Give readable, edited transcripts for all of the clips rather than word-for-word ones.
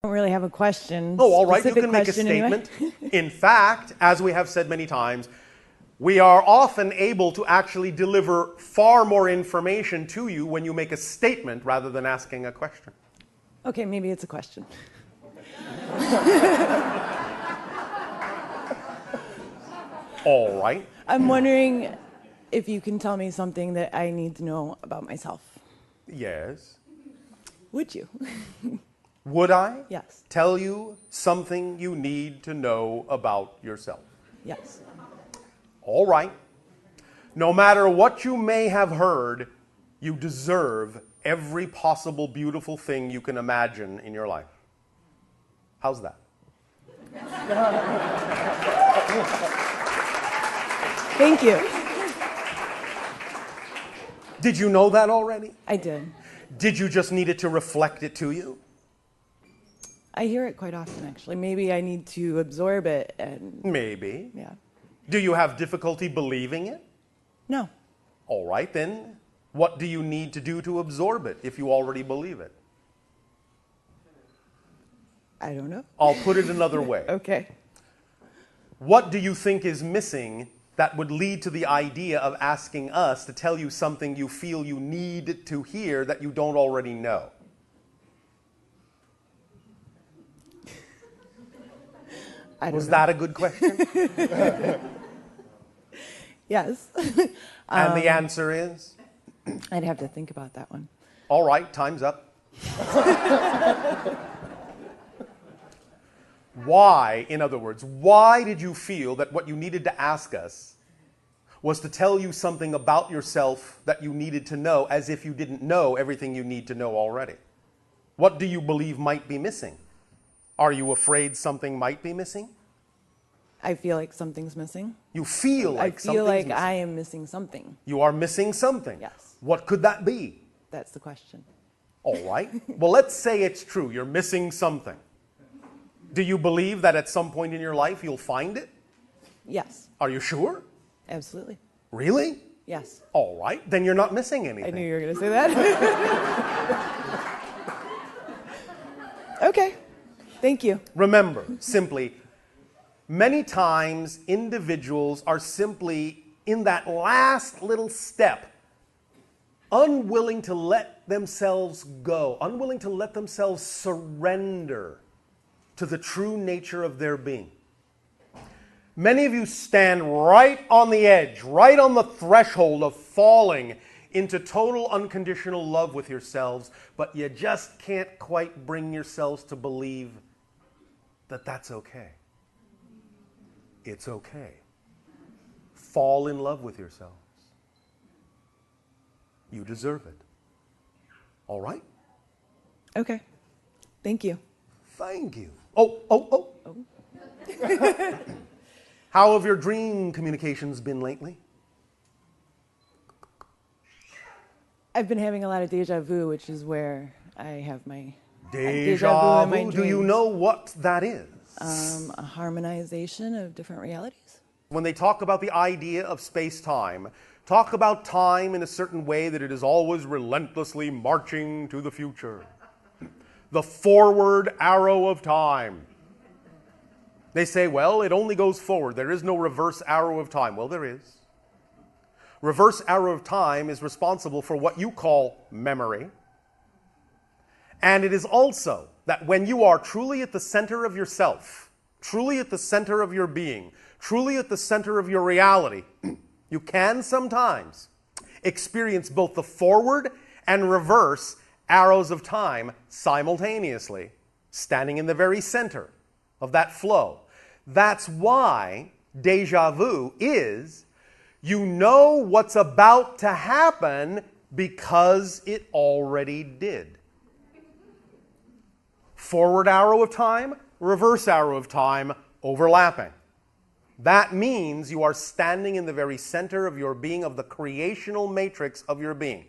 don't really have a question. Oh, all right, you can make a statement. Anyway. In fact, as we have said many times, we are often able to actually deliver far more information to you when you make a statement rather than asking a question. Okay, maybe it's a question. All right. I'm wondering if you can tell me something that I need to know about myself. Yes. Would you? Would I? Yes. Tell you something you need to know about yourself? Yes. All right. No matter what you may have heard, you deserve every possible beautiful thing you can imagine in your life. How's that? Thank you. Did you know that already? I did. Did you just need it to reflect it to you? I hear it quite often, actually. Maybe I need to absorb it and... Maybe. Yeah. Do you have difficulty believing it? No. All right, then what do you need to do to absorb it if you already believe it? I don't know. I'll put it another way. Okay. What do you think is missing that would lead to the idea of asking us to tell you something you feel you need to hear that you don't already know? Was that a good question? Yes. And the answer is? I'd have to think about that one. All right, time's up. Why, in other words, why did you feel that what you needed to ask us was to tell you something about yourself that you needed to know as if you didn't know everything you need to know already? What do you believe might be missing? Are you afraid something might be missing? I feel like something's missing. You feel like something's I feel like missing. I am missing something. You are missing something. Yes. What could that be? That's the question. All right. Well, let's say it's true. You're missing something. Do you believe that at some point in your life you'll find it? Yes. Are you sure? Absolutely. Really? Yes. All right. Then you're not missing anything. I knew you were going to say that. Okay. Thank you. Remember, simply, many times individuals are simply in that last little step, unwilling to let themselves go, unwilling to let themselves surrender to the true nature of their being. Many of you stand right on the edge, right on the threshold of falling into total unconditional love with yourselves, but you just can't quite bring yourselves to believe that that's okay. It's okay. Fall in love with yourselves. You deserve it. All right? Okay. Thank you. Thank you. Oh. How have your dream communications been lately? I've been having a lot of deja vu, which is where I have my Deja in my vu. Do you dreams. know what that is? A harmonization of different realities. When they talk about the idea of space-time, talk about time in a certain way that it is always relentlessly marching to the future. The forward arrow of time. They say, well, it only goes forward. There is no reverse arrow of time. Well, there is. Reverse arrow of time is responsible for what you call memory. And it is also that when you are truly at the center of yourself, truly at the center of your being, truly at the center of your reality, you can sometimes experience both the forward and reverse arrows of time simultaneously, standing in the very center of that flow. That's why deja vu is, you know what's about to happen because it already did. Forward arrow of time, reverse arrow of time, overlapping. That means you are standing in the very center of your being, of the creational matrix of your being,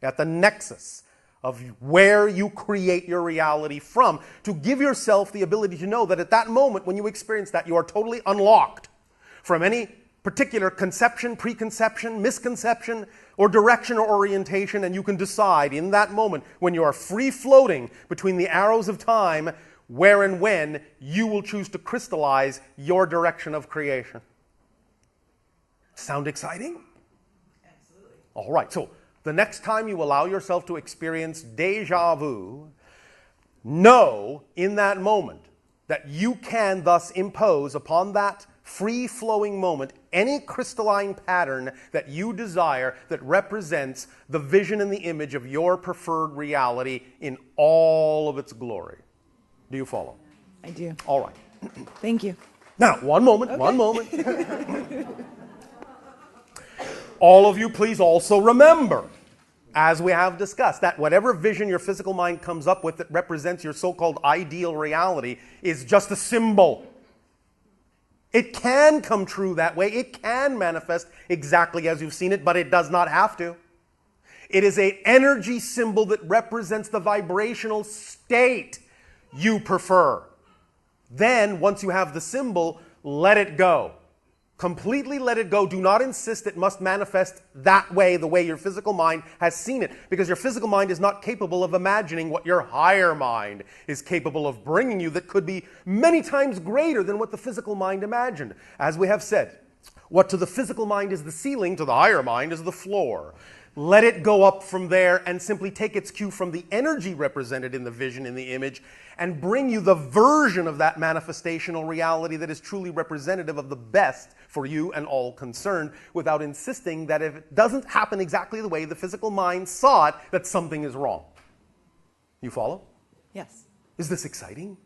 at the nexus of where you create your reality from, to give yourself the ability to know that at that moment when you experience that, you are totally unlocked from any particular conception, preconception, misconception, or direction or orientation, and you can decide in that moment when you are free floating between the arrows of time where and when you will choose to crystallize your direction of creation. Sound exciting? Absolutely. All right, so the next time you allow yourself to experience deja vu, know in that moment that you can thus impose upon that free-flowing moment any crystalline pattern that you desire that represents the vision and the image of your preferred reality in all of its glory. Do you follow? I do. All right. Thank you. Now, one moment. All of you, please also remember, as we have discussed, that whatever vision your physical mind comes up with that represents your so-called ideal reality is just a symbol. It can come true that way. It can manifest exactly as you've seen it, but it does not have to. It is an energy symbol that represents the vibrational state you prefer. Then, once you have the symbol, let it go. Completely let it go. Do not insist it must manifest that way, the way your physical mind has seen it, because your physical mind is not capable of imagining what your higher mind is capable of bringing you that could be many times greater than what the physical mind imagined. As we have said, what to the physical mind is the ceiling, to the higher mind is the floor. Let it go up from there and simply take its cue from the energy represented in the vision, in the image, and bring you the version of that manifestational reality that is truly representative of the best for you and all concerned, without insisting that if it doesn't happen exactly the way the physical mind saw it, that something is wrong. You follow? Yes. Is this exciting?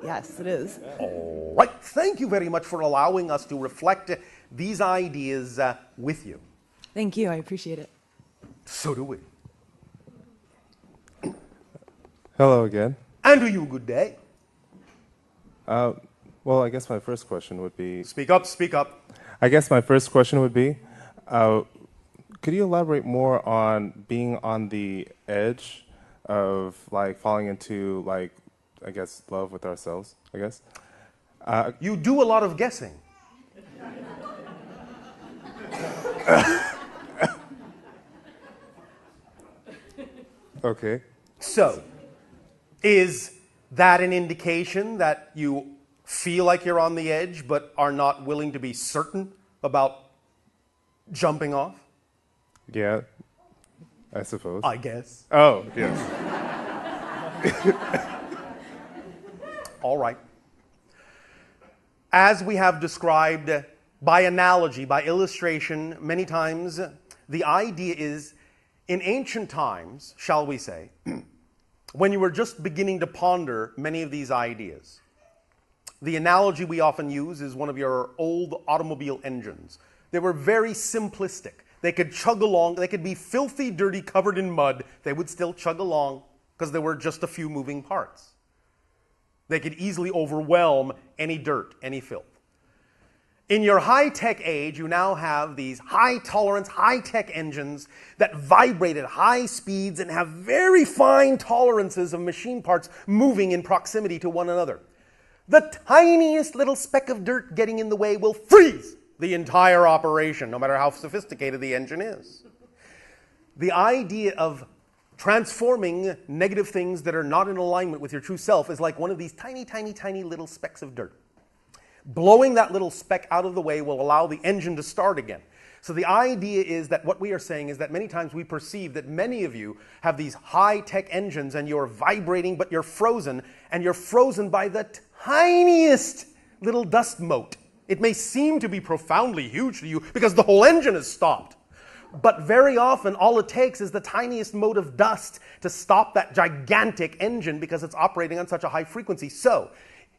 Yes, it is. All right. Thank you very much for allowing us to reflect these ideas with you. Thank you. I appreciate it. So do we. Hello again. And to you, good day. Well, I guess my first question would be... Speak up, speak up. I guess my first question would be, could you elaborate more on being on the edge of, like, falling into, like, I guess, love with ourselves, I guess? You do a lot of guessing. Okay. So, is that an indication that you feel like you're on the edge but are not willing to be certain about jumping off? Yeah, I suppose. I guess. Oh, yes. All right. As we have described by analogy, by illustration, many times, the idea is, in ancient times, shall we say, when you were just beginning to ponder many of these ideas, the analogy we often use is one of your old automobile engines. They were very simplistic. They could chug along. They could be filthy, dirty, covered in mud. They would still chug along because there were just a few moving parts. They could easily overwhelm any dirt, any filth. In your high-tech age, you now have these high-tolerance, high-tech engines that vibrate at high speeds and have very fine tolerances of machine parts moving in proximity to one another. The tiniest little speck of dirt getting in the way will freeze the entire operation, no matter how sophisticated the engine is. The idea of transforming negative things that are not in alignment with your true self is like one of these tiny, tiny, tiny little specks of dirt. Blowing that little speck out of the way will allow the engine to start again. So the idea is that what we are saying is that many times we perceive that many of you have these high-tech engines and you're vibrating, but you're frozen, and you're frozen by the tiniest little dust mote. It may seem to be profoundly huge to you because the whole engine is stopped. But very often, all it takes is the tiniest mote of dust to stop that gigantic engine because it's operating on such a high frequency. So,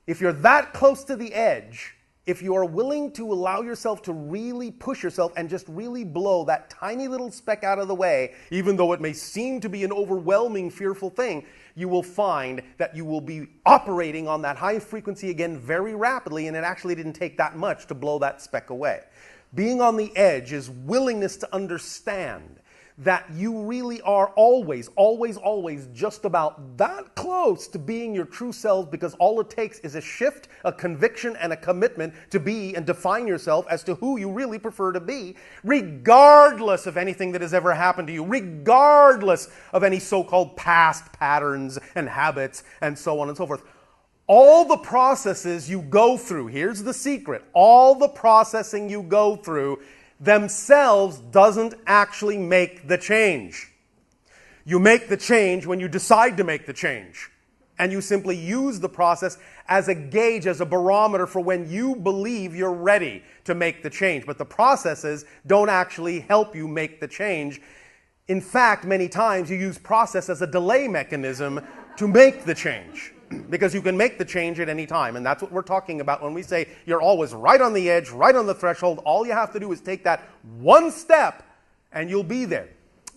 if you're that close to the edge, if you are willing to allow yourself to really push yourself and just really blow that tiny little speck out of the way, even though it may seem to be an overwhelming, fearful thing, you will find that you will be operating on that high frequency again very rapidly, and it actually didn't take that much to blow that speck away. Being on the edge is willingness to understand that you really are always, always, always just about that close to being your true self, because all it takes is a shift, a conviction, and a commitment to be and define yourself as to who you really prefer to be, regardless of anything that has ever happened to you, regardless of any so-called past patterns and habits and so on and so forth. all the processes you go through, here's the secret, all the processing you go through themselves doesn't actually make the change. You make the change when you decide to make the change. And you simply use the process as a gauge, as a barometer for when you believe you're ready to make the change. But the processes don't actually help you make the change. In fact, many times you use process as a delay mechanism to make the change. Because you can make the change at any time. And that's what we're talking about when we say you're always right on the edge, right on the threshold. All you have to do is take that one step and you'll be there.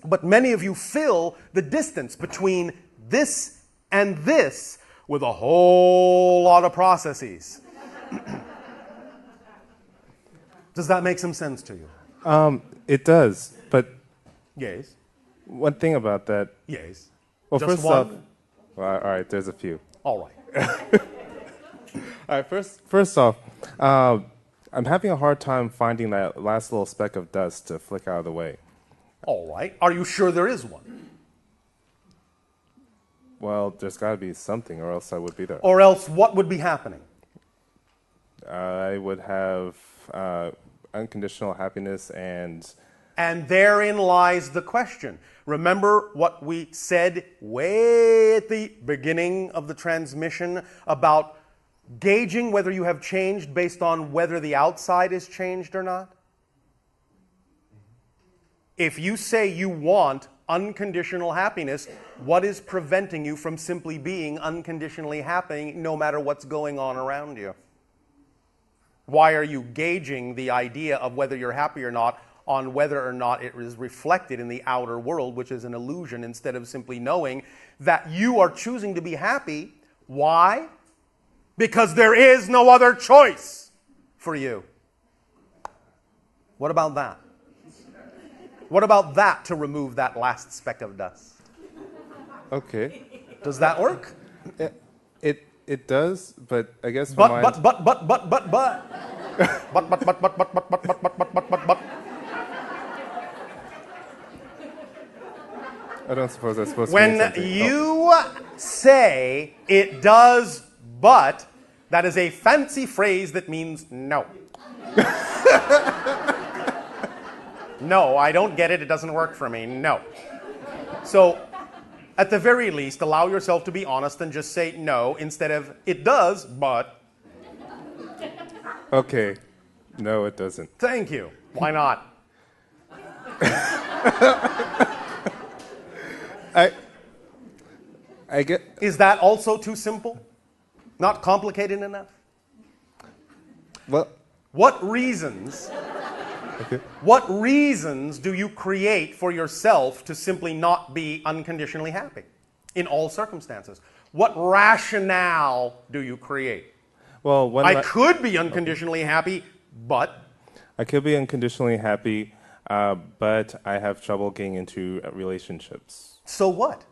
But many of you fill the distance between this and this with a whole lot of processes. Does that make some sense to you? It does, but Yes. one thing about that. Yes. Well, Just first off, one? well, all right, there's a few. All right. All right, first off, I'm having a hard time finding that last little speck of dust to flick out of the way. All right. Are you sure there is one? Well, there's got to be something, or else I would be there. Or else what would be happening? I would have unconditional happiness and... And therein lies the question. Remember what we said way at the beginning of the transmission about gauging whether you have changed based on whether the outside is changed or not? If you say you want unconditional happiness, what is preventing you from simply being unconditionally happy no matter what's going on around you? Why are you gauging the idea of whether you're happy or not on whether or not it is reflected in the outer world, which is an illusion, instead of simply knowing that you are choosing to be happy? Why? Because there is no other choice for you. What about that? What about that to remove that last speck of dust? Okay. Does that work? It does, but I guess But. I don't suppose that's supposed to mean When something. you say it does, but, that is a fancy phrase that means no. No, I don't get it. It doesn't work for me. No. So, at the very least, allow yourself to be honest and just say no instead of it does, but. Okay. No, it doesn't. Thank you. Why not? I get... Is that also too simple? Not complicated enough? Well, What reasons do you create for yourself to simply not be unconditionally happy in all circumstances? What rationale do you create? well, when I could be unconditionally happy, but... I could be unconditionally happy, but I have trouble getting into relationships. So what?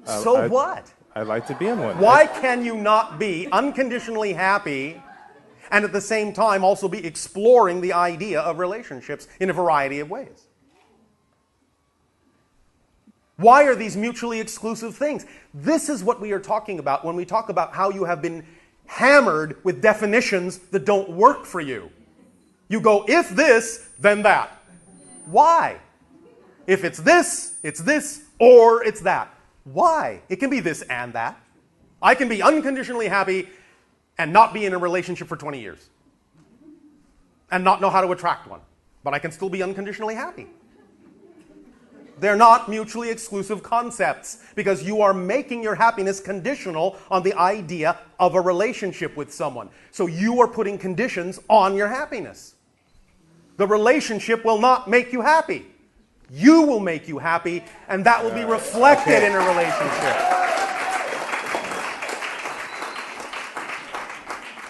So what? I'd like to be in one. Why can you not be unconditionally happy and at the same time also be exploring the idea of relationships in a variety of ways? Why are these mutually exclusive things? This is what we are talking about when we talk about how you have been hammered with definitions that don't work for you. You go, if this, then that. Why? If it's this, or it's that. Why? It can be this and that. I can be unconditionally happy and not be in a relationship for 20 years. And not know how to attract one. But I can still be unconditionally happy. They're not mutually exclusive concepts because you are making your happiness conditional on the idea of a relationship with someone. So you are putting conditions on your happiness. The relationship will not make you happy. You will make you happy, and that will be reflected in a relationship.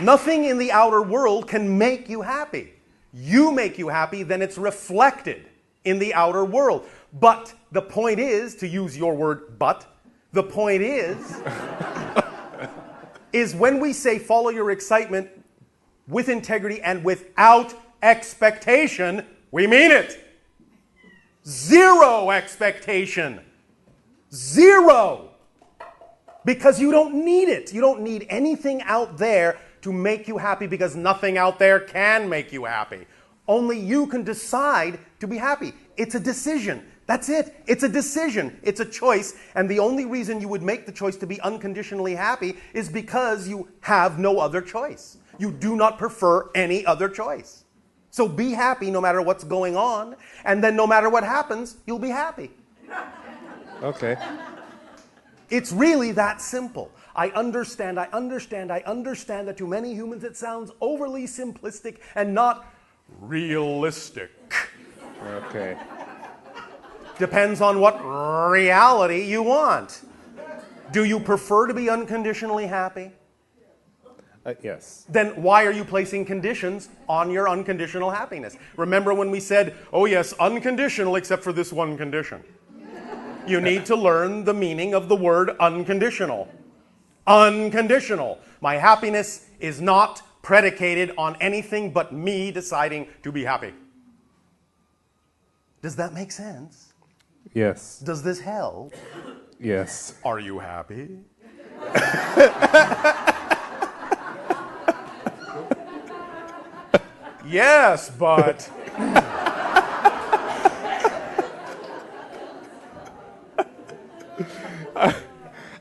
Nothing in the outer world can make you happy. You make you happy, then it's reflected in the outer world. But the point is, to use your word, but, the point is when we say follow your excitement with integrity and without expectation, we mean it. Zero expectation. Zero. Because you don't need it. You don't need anything out there to make you happy, because nothing out there can make you happy. Only you can decide to be happy. It's a decision. That's it. It's a decision. It's a choice. And the only reason you would make the choice to be unconditionally happy is because you have no other choice. You do not prefer any other choice. So be happy no matter what's going on, and then no matter what happens, you'll be happy. Okay. It's really that simple. I understand that to many humans it sounds overly simplistic and not realistic. Okay. Depends on what reality you want. Do you prefer to be unconditionally happy? Yes. Then why are you placing conditions on your unconditional happiness? Remember when we said, oh yes, unconditional except for this one condition. You need to learn the meaning of the word unconditional. Unconditional. My happiness is not predicated on anything but me deciding to be happy. Does that make sense? Yes. Does this help? Yes. Are you happy? Yes, but...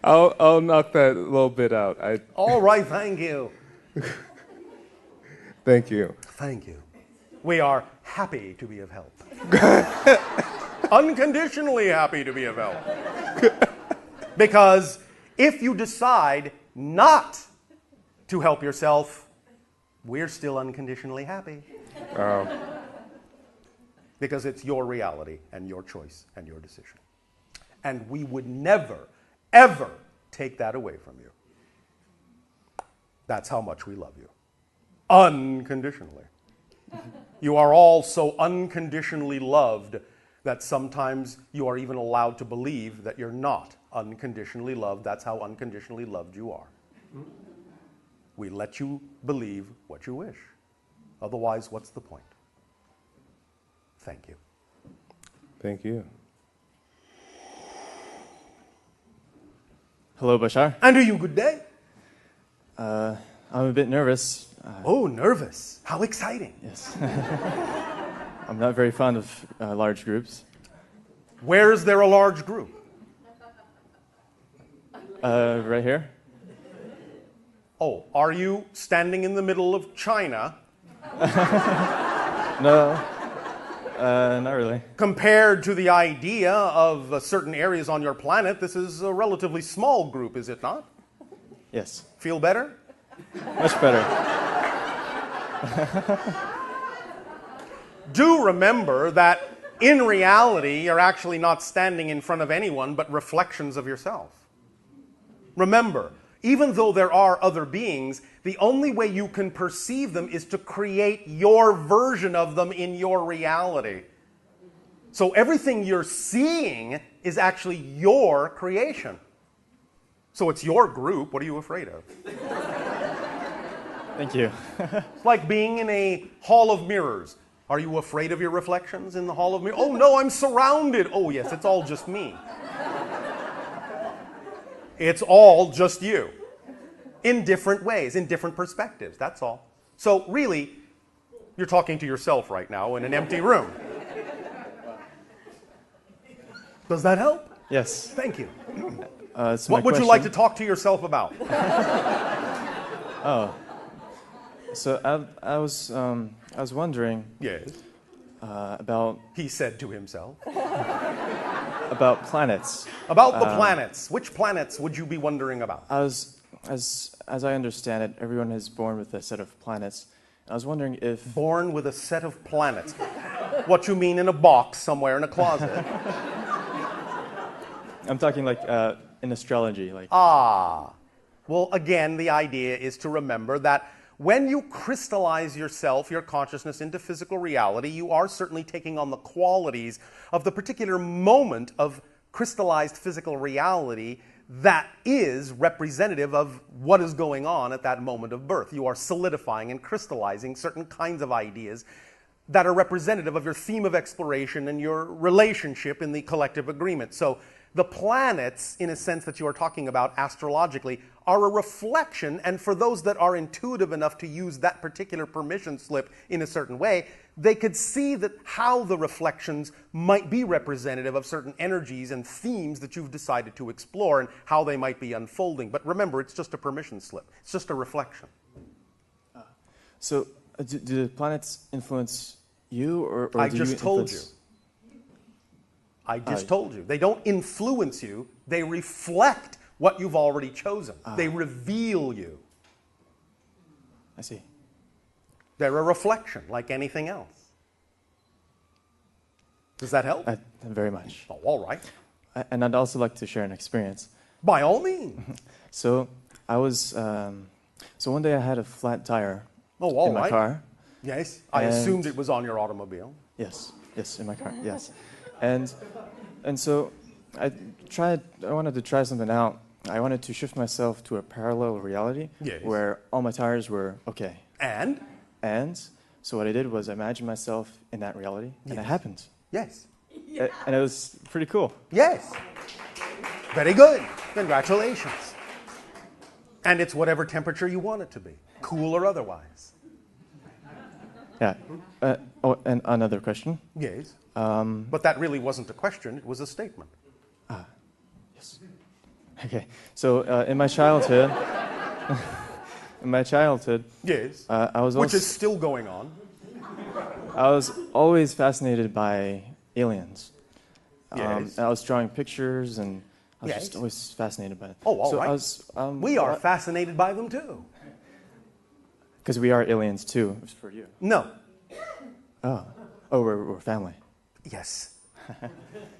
I'll knock that little bit out. All right, thank you. Thank you. Thank you. We are happy to be of help. Unconditionally happy to be of help. Because if you decide not to help yourself, we're still unconditionally happy. Because it's your reality and your choice and your decision. And we would never, ever take that away from you. That's how much we love you. Unconditionally. You are all so unconditionally loved that sometimes you are even allowed to believe that you're not unconditionally loved. That's how unconditionally loved you are. We let you believe what you wish. Otherwise, what's the point? Thank you. Thank you. Hello, Bashar. And to you, good day. I'm a bit nervous. Oh, nervous. How exciting. Yes. I'm not very fond of large groups. Where is there a large group? Right here. Oh, are you standing in the middle of China? No, not really. Compared to the idea of certain areas on your planet, this is a relatively small group, is it not? Yes, Feel better? much better. Do remember that in reality, you're actually not standing in front of anyone but reflections of yourself. Remember, even though there are other beings, the only way you can perceive them is to create your version of them in your reality. So everything you're seeing is actually your creation. So it's your group. What are you afraid of? Thank you. It's like being in a hall of mirrors. Are you afraid of your reflections in the hall of mirrors? Oh no, I'm surrounded. Oh yes, it's all just me. It's all just you. In different ways, in different perspectives, that's all. So really, you're talking to yourself right now in an empty room. Does that help? Yes. Thank you. So What would you like to talk to yourself about? So I was wondering Yes. about He said to himself. planets. About the planets. Which planets would you be wondering about? As I understand it, everyone is born with a set of planets. I was wondering if Born with a set of planets. What you mean in a box somewhere in a closet? I'm talking like in astrology, like Well, again, the idea is to remember that when you crystallize yourself, your consciousness, into physical reality, you are certainly taking on the qualities of the particular moment of crystallized physical reality that is representative of what is going on at that moment of birth. You are solidifying and crystallizing certain kinds of ideas that are representative of your theme of exploration and your relationship in the collective agreement. So The planets, in a sense that you are talking about astrologically, are a reflection, and for those that are intuitive enough to use that particular permission slip in a certain way, they could see that how the reflections might be representative of certain energies and themes that you've decided to explore and how they might be unfolding. But remember, it's just a permission slip. It's just a reflection. So, do the planets influence you, or I do just you told influence... you. I just told you. They don't influence you. They reflect what you've already chosen. They reveal you. I see. They're a reflection, like anything else. Does that help? Very much. Oh, all right. And I'd also like to share an experience. By all means. So I was, so one day I had a flat tire Oh, in my car. Yes, I assumed it was on your automobile. Yes, in my car, yes. And so I wanted to try something out. I wanted to shift myself to a parallel reality where all my tires were okay. And so what I did was I imagined myself in that reality, and it happened. Yes. And it was pretty cool. Yes. Very good. Congratulations. And it's whatever temperature you want it to be, cool or otherwise. Yeah. And another question. Yes. But that really wasn't a question, it was a statement. Yes. Okay. So in my childhood, yes, I was which is still going on. I was always fascinated by aliens. Yes. I was drawing pictures, and I was Yes. just always fascinated by it. Oh, all so right. I was, We are fascinated by them too. because we are aliens too. It's for you. No. Oh, we're family. Yes.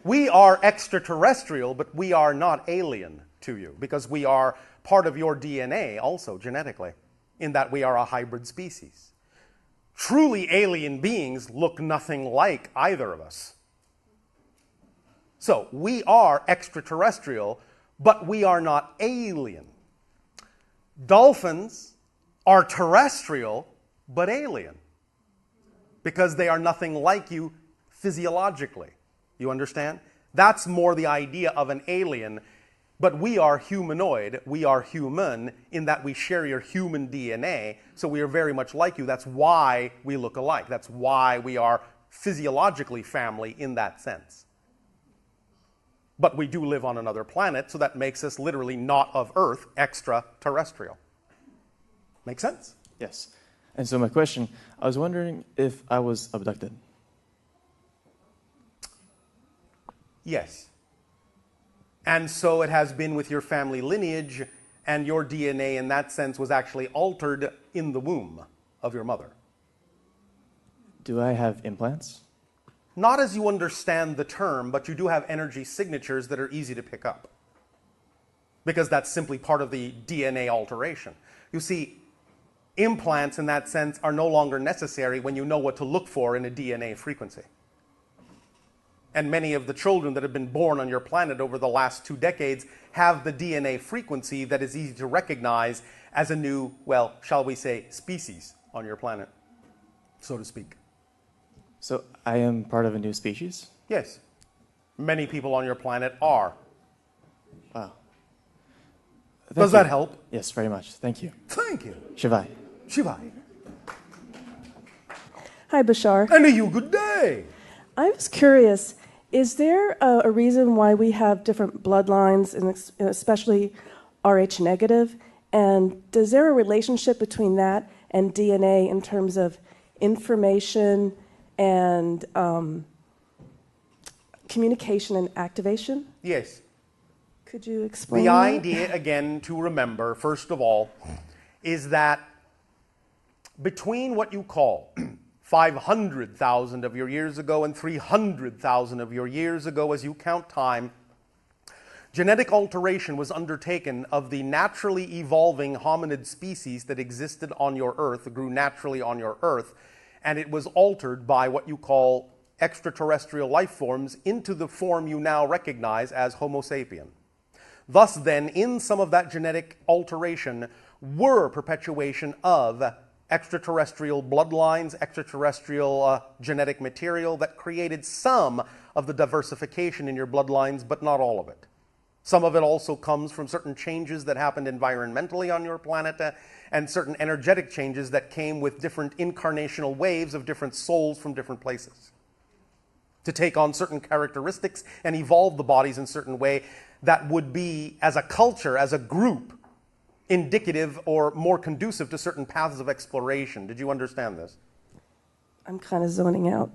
We are extraterrestrial, but we are not alien to you because we are part of your DNA also genetically, in that we are a hybrid species. Truly alien beings look nothing like either of us. So we are extraterrestrial, but we are not alien. Dolphins are terrestrial, but alien, because they are nothing like you physiologically. You understand? That's more the idea of an alien, but we are humanoid, we are human, in that we share your human DNA, so we are very much like you. That's why we look alike. That's why we are physiologically family in that sense. But we do live on another planet, so that makes us literally not of Earth, extraterrestrial. Make sense? Yes. And so my question, I was wondering if I was abducted. Yes. And so it has been with your family lineage, and your DNA in that sense was actually altered in the womb of your mother. Do I have implants? Not as you understand the term, but you do have energy signatures that are easy to pick up, because that's simply part of the DNA alteration. You see, implants in that sense are no longer necessary when you know what to look for in a DNA frequency. And many of the children that have been born on your planet over the last 2 decades have the DNA frequency that is easy to recognize as a new, well, shall we say, species on your planet, so to speak. So I am part of a new species? Yes. Many people on your planet are. Wow. Does that help? Yes, very much. Thank you. Thank you. Shivai. Shivai. Hi, Bashar. And to you, good day. I was curious, is there a reason why we have different bloodlines, and especially Rh negative? And is there a relationship between that and DNA in terms of information and communication and activation? Yes. Could you explain The that? idea, again, to remember, first of all, is that between what you call 500,000 of your years ago and 300,000 of your years ago, as you count time, genetic alteration was undertaken of the naturally evolving hominid species that existed on your Earth, grew naturally on your Earth, and it was altered by what you call extraterrestrial life forms into the form you now recognize as Homo sapien. Thus then, in some of that genetic alteration were perpetuation of extraterrestrial bloodlines, extraterrestrial genetic material that created some of the diversification in your bloodlines, but not all of it. Some of it also comes from certain changes that happened environmentally on your planet and certain energetic changes that came with different incarnational waves of different souls from different places to take on certain characteristics and evolve the bodies in a certain way that would be, as a culture, as a group, indicative or more conducive to certain paths of exploration. Did you understand this? I'm kind of zoning out.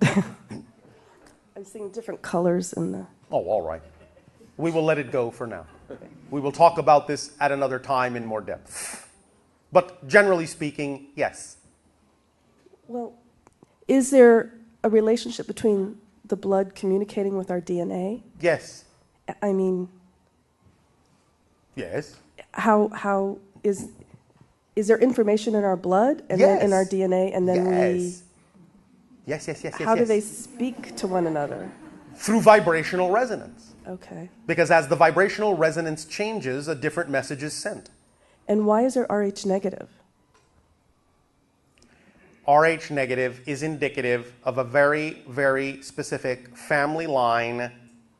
I'm seeing different colors in the... Oh, all right. We will let it go for now. We will talk about this at another time in more depth. But generally speaking, yes. Well, is there a relationship between the blood communicating with our DNA? Yes. I mean... Yes. How is there information in our blood and yes. then in our DNA and then yes. Yes. How do they speak to one another? Through vibrational resonance. Okay. Because as the vibrational resonance changes, a different message is sent. And why is there Rh negative? Rh negative is indicative of a very, very specific family line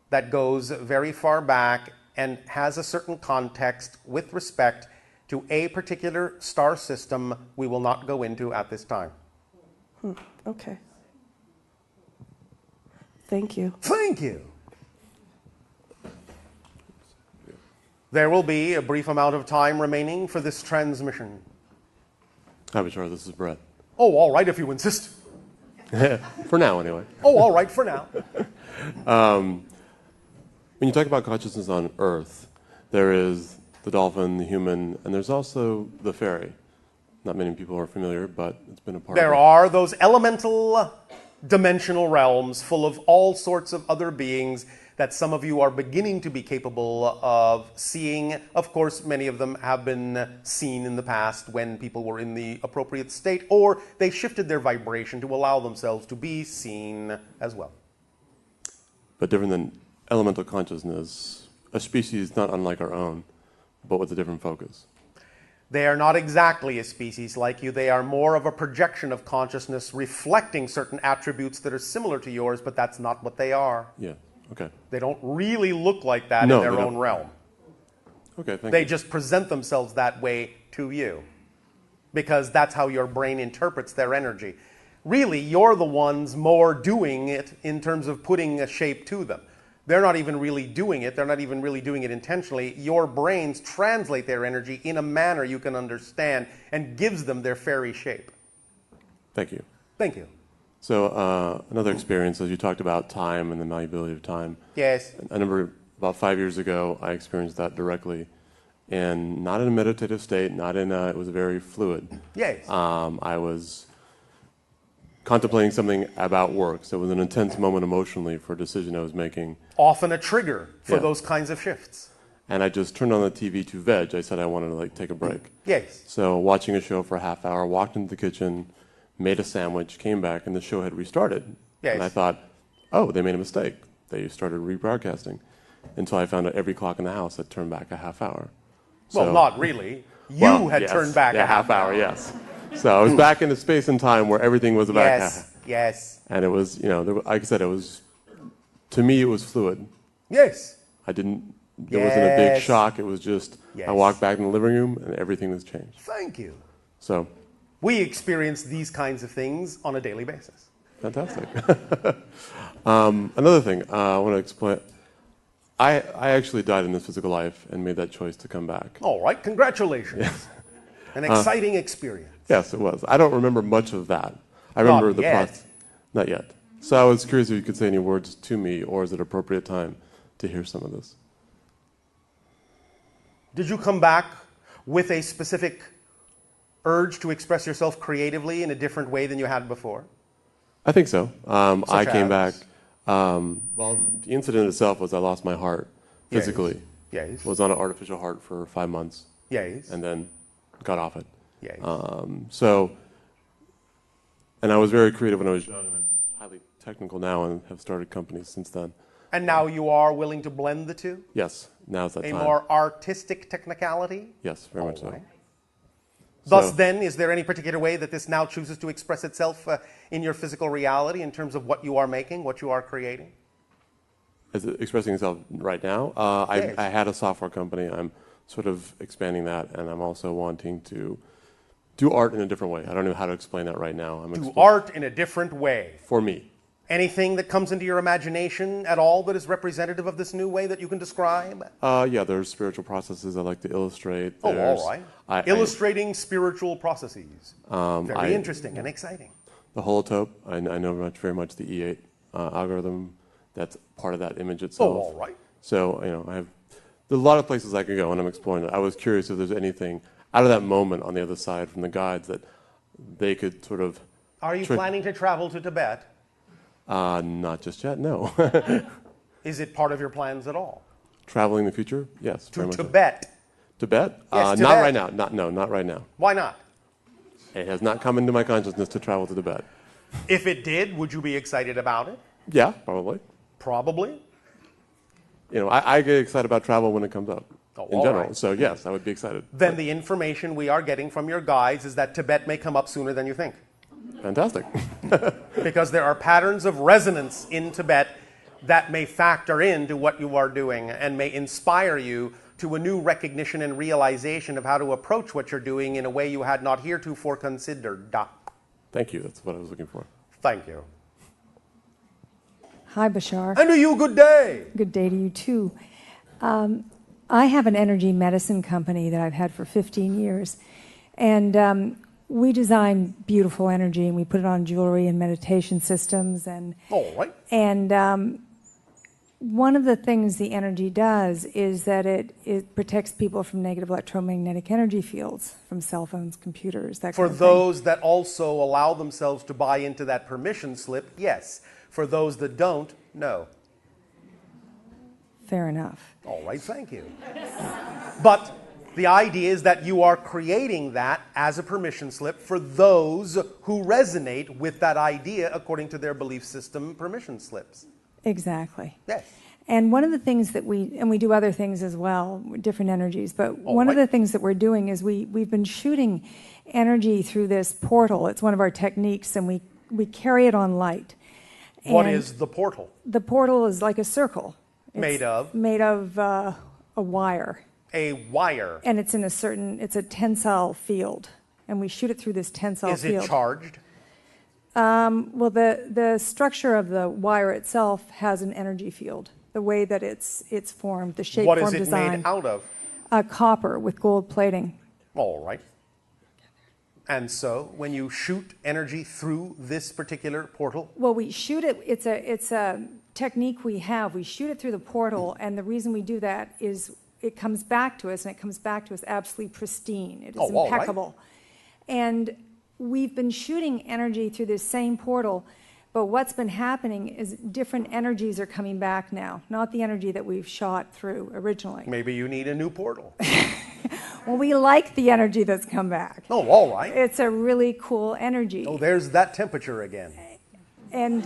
that goes very far back and has a certain context with respect to a particular star system we will not go into at this time. Okay. Thank you. Thank you. There will be a brief amount of time remaining for this transmission. Hi, Bashar. This is Brett. Oh, all right, if you insist. For now, anyway. Oh, all right, for now. When you talk about consciousness on Earth, there is the dolphin, the human, and there's also the fairy. Not many people are familiar, but it's been a part of it. There are those elemental dimensional realms full of all sorts of other beings that some of you are beginning to be capable of seeing. Of course, many of them have been seen in the past when people were in the appropriate state, or they shifted their vibration to allow themselves to be seen as well. But different than elemental consciousness, a species not unlike our own, but with a different focus. They are not exactly a species like you. They are more of a projection of consciousness reflecting certain attributes that are similar to yours, but that's not what they are. Yeah, okay. They don't really look like that in their own realm. Okay, thank you. They just present themselves that way to you because that's how your brain interprets their energy. Really, you're the ones more doing it in terms of putting a shape to them. They're not even really doing it. They're not even really doing it intentionally. Your brains translate their energy in a manner you can understand and gives them their fairy shape. Thank you. Thank you. So another experience, as you talked about time and the malleability of time. Yes. I remember about 5 years ago, I experienced that directly, and not in a meditative state, not in a, it was very fluid. Yes. I was contemplating something about work, so it was an intense moment emotionally for a decision I was making. Often a trigger for those kinds of shifts. And I just turned on the TV to veg. I said I wanted to take a break. Yes. So watching a show for a half hour, walked into the kitchen, made a sandwich, came back, and the show had restarted. Yes. And I thought, oh, they made a istake. They started rebroadcasting. Until I found out every clock in the house had turned back a half hour. Well, not really. You had turned back a half hour. Yes. So I was back in a space and time where everything was about half. Yes. And it was, like I said, it was, to me, it was fluid. Yes. There wasn't a big shock. It was just, I walked back in the living room and everything was changed. Thank you. So. We experience these kinds of things on a daily basis. Fantastic. Another thing I want to explain. I actually died in this physical life and made that choice to come back. All right. Congratulations. Yes. An exciting experience. Yes, it was. I don't remember much of that. I remember the process. Not yet. So I was curious if you could say any words to me, or is it appropriate time to hear some of this? Did you come back with a specific urge to express yourself creatively in a different way than you had before? I think so. I came back. Well, the incident itself was I lost my heart physically. Yes. Was on an artificial heart for 5 months. Yes. And then got off it. Yes. And I was very creative when I was young, and I'm highly technical now and have started companies since then. And now you are willing to blend the two? Yes, now's that time. A more artistic technicality? Yes, very much so. Thus, then, is there any particular way that this now chooses to express itself in your physical reality in terms of what you are making, what you are creating? Is it expressing itself right now? Yes. I had a software company. I'm sort of expanding that, and I'm also wanting to do art in a different way. I don't know how to explain that right now. Do art in a different way. For me. Anything that comes into your imagination at all that is representative of this new way that you can describe? Yeah, there's spiritual processes I like to illustrate. Oh, all right. Illustrating spiritual processes. Very interesting and exciting. The holotope, I know very much the E8 algorithm. That's part of that image itself. Oh, all right. So, there's a lot of places I could go, and I'm exploring it. I was curious if there's anything out of that moment on the other side from the guides that they could sort of... Are you planning to travel to Tibet? Not just yet, no. Is it part of your plans at all? Traveling in the future? Yes. To Tibet? Tibet? Yes, Tibet. Not right now. Not right now. Why not? It has not come into my consciousness to travel to Tibet. If it did, would you be excited about it? Yeah, probably. Probably? I get excited about travel when it comes up in general. Right. So yes, I would be excited. Then the information we are getting from your guides is that Tibet may come up sooner than you think. Fantastic. Because there are patterns of resonance in Tibet that may factor into what you are doing and may inspire you to a new recognition and realization of how to approach what you're doing in a way you had not heretofore considered. Thank you. That's what I was looking for. Thank you. Hi, Bashar. And to you, good day. Good day to you, too. I have an energy medicine company that I've had for 15 years. And we design beautiful energy, and we put it on jewelry and meditation systems. And, all right. And one of the things the energy does is that it protects people from negative electromagnetic energy fields, from cell phones, computers, that For kind of thing. those that also allow themselves to buy into that permission slip, yes. For those that don't, no. Fair enough. All right, thank you. But the idea is that you are creating that as a permission slip for those who resonate with that idea according to their belief system permission slips. Exactly. Yes. And one of the things that we do other things as well, different energies, but one of the things that we're doing is we've been shooting energy through this portal. It's one of our techniques, and we carry it on light. What is the portal? The portal is like a circle. Made of? Made of a wire. A wire. And it's a tensile field. And we shoot it through this tensile field. Is it charged? Well, the structure of the wire itself has an energy field. The way that it's formed, the shape, what form, is it design. made out of? Copper with gold plating. All right. And so, when you shoot energy through this particular portal? Well, we shoot it. It's a technique we have. We shoot it through the portal, and the reason we do that is it comes back to us, and it comes back to us absolutely pristine. It is impeccable. Right. And we've been shooting energy through this same portal, but what's been happening is different energies are coming back now, not the energy that we've shot through originally. Maybe you need a new portal. Well, we like the energy that's come back. Oh, all right. It's a really cool energy. Oh, there's that temperature again. And,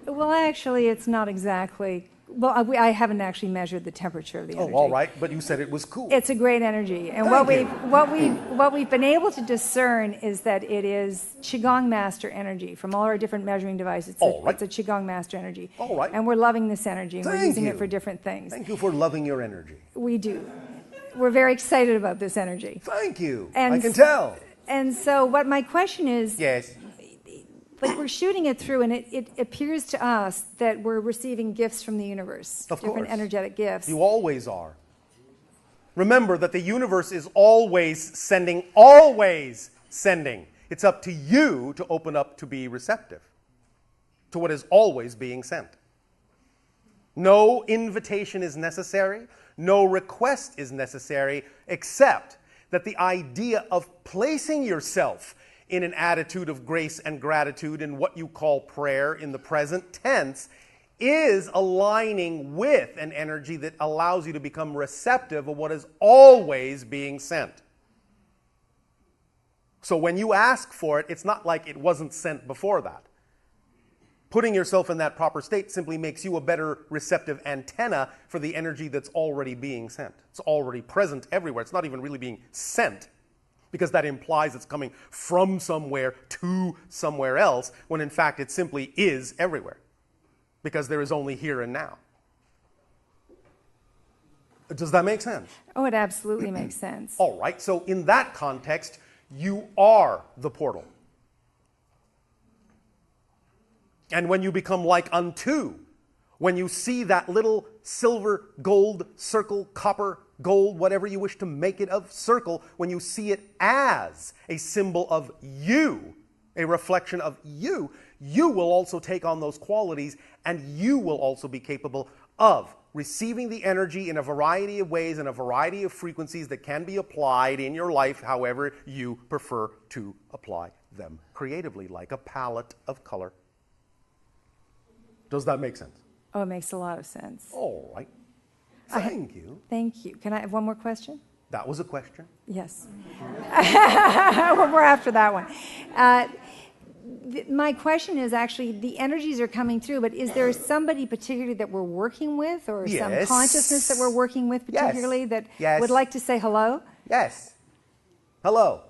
well, actually, it's not exactly... Well, I haven't actually measured the temperature of the energy. Oh, all right, but you said it was cool. It's a great energy. And what we've been able to discern is that it is Qigong master energy from all our different measuring devices. It's a Qigong master energy. All right. And we're loving this energy, and we're using it for different things. Thank you for loving your energy. We do. We're very excited about this energy. Thank you. And I can tell. And so what my question is... Yes. Like we're shooting it through, and it appears to us that we're receiving gifts from the universe. Of different course. Energetic gifts. You always are. Remember that the universe is always sending, always sending. It's up to you to open up to be receptive to what is always being sent. No invitation is necessary. No request is necessary, except that the idea of placing yourself in an attitude of grace and gratitude in what you call prayer in the present tense is aligning with an energy that allows you to become receptive of what is always being sent. So when you ask for it, it's not like it wasn't sent before that. Putting yourself in that proper state simply makes you a better receptive antenna for the energy that's already being sent. It's already present everywhere. It's not even really being sent, because that implies it's coming from somewhere to somewhere else, when in fact it simply is everywhere, because there is only here and now. Does that make sense? Oh, it absolutely makes sense. All right, so in that context, you are the portal. And when you become like unto, when you see that little silver, gold, circle, copper, gold, whatever you wish to make it of, circle, when you see it as a symbol of you, a reflection of you, you will also take on those qualities, and you will also be capable of receiving the energy in a variety of ways and a variety of frequencies that can be applied in your life however you prefer to apply them creatively, like a palette of color. Does that make sense? Oh, it makes a lot of sense. All right. Thank you. Thank you. Can I have one more question? That was a question. Yes. We're after that one. My question is actually, the energies are coming through, but is there somebody particularly that we're working with, or some consciousness that we're working with particularly that would like to say hello? Yes. Hello.